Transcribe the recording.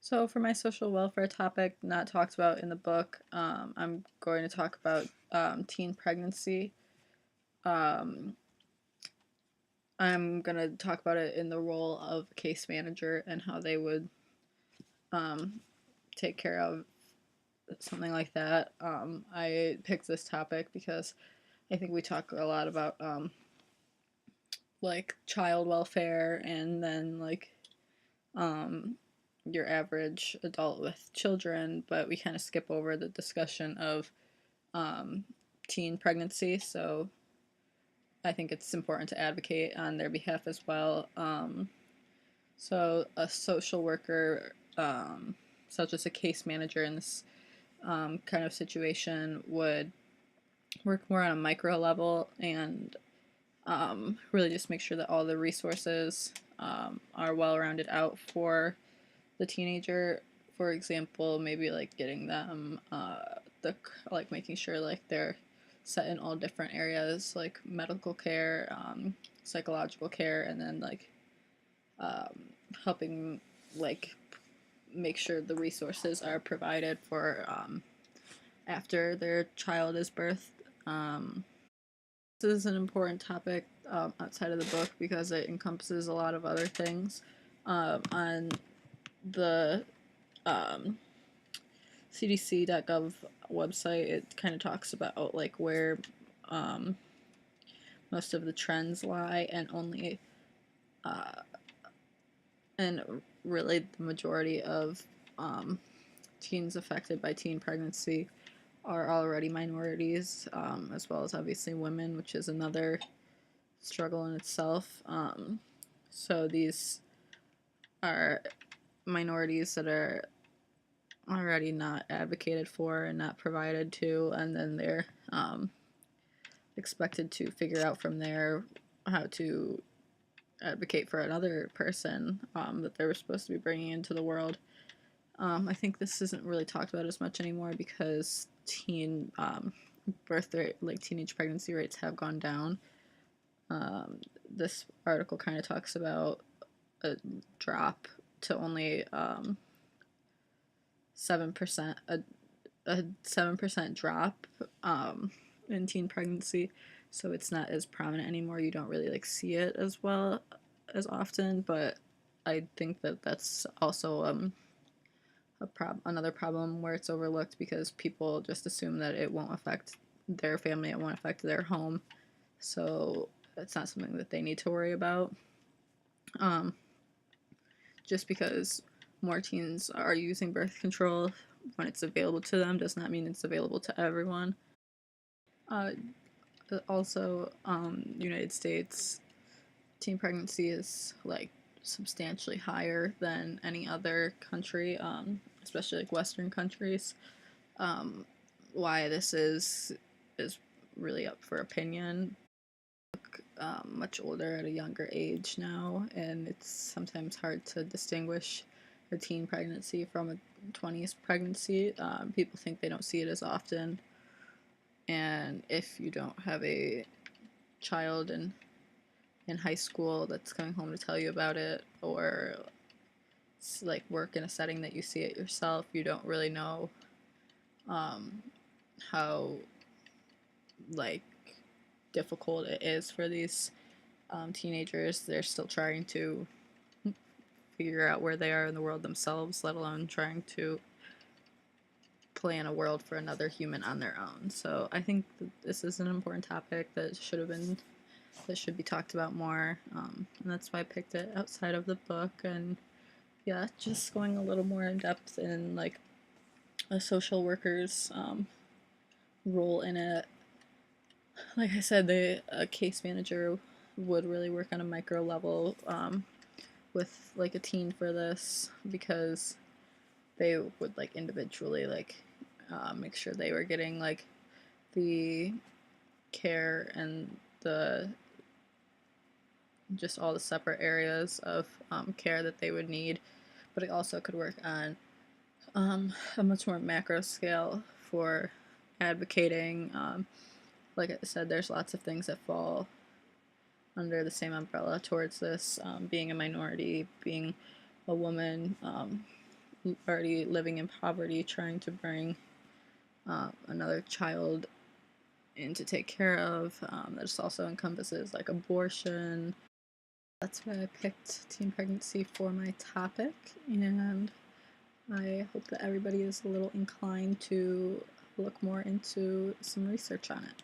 So, for my social welfare topic, not talked about in the book, I'm going to talk about teen pregnancy. Um, I'm going to talk about it in the role of case manager and how they would um, take care of something like that. I picked this topic because I think we talk a lot about like child welfare and then like um, your average adult with children, but we kind of skip over the discussion of um, teen pregnancy. So I think it's important to advocate on their behalf as well. So a social worker, such as a case manager in this kind of situation, would work more on a micro level and really just make sure that all the resources are well rounded out for the teenager. For example, maybe like getting them the like making sure like they're set in all different areas like medical care, psychological care, and then like um, helping like make sure the resources are provided for after their child is birthed. This is an important topic outside of the book because it encompasses a lot of other things. On the um, CDC.gov website, it kind of talks about like where um, most of the trends lie, and only uh, and really the majority of um, teens affected by teen pregnancy are already minorities, as well as obviously women, which is another struggle in itself. So these are minorities that are already not advocated for and not provided to, and then they're expected to figure out from there how to advocate for another person that they were supposed to be bringing into the world. I think this isn't really talked about as much anymore because teen birth rate, like teenage pregnancy rates, have gone down. This article kind of talks about a drop to only 7%, a 7% drop in teen pregnancy, so it's not as prominent anymore. You don't really like see it as well as often, but I think that that's also another problem where it's overlooked because people just assume that it won't affect their family, it won't affect their home, so it's not something that they need to worry about. Um, just because more teens are using birth control when it's available to them does not mean it's available to everyone. Uh, Also, United States teen pregnancy is like substantially higher than any other country, especially like Western countries. Um, why this is really up for opinion. Much older at a younger age now, and it's sometimes hard to distinguish a teen pregnancy from a 20s pregnancy. People think they don't see it as often, and if you don't have a child in high school that's coming home to tell you about it, or like work in a setting that you see it yourself, you don't really know um, how like difficult it is for these teenagers. They're still trying to figure out where they are in the world themselves, let alone trying to plan a world for another human on their own. So I think that this is an important topic that should be talked about more, and that's why I picked it outside of the book. And yeah, just going a little more in depth in like a social worker's role in it. Like I said, the case manager would really work on a micro level with like a teen for this because they would like individually like make sure they were getting like the care and the just all the separate areas of care that they would need. But it also could work on a much more macro scale for advocating. Like I said, there's lots of things that fall under the same umbrella towards this, being a minority, being a woman, already living in poverty, trying to bring another child in to take care of. This also encompasses like abortion. That's why I picked teen pregnancy for my topic, and I hope that everybody is a little inclined to look more into some research on it.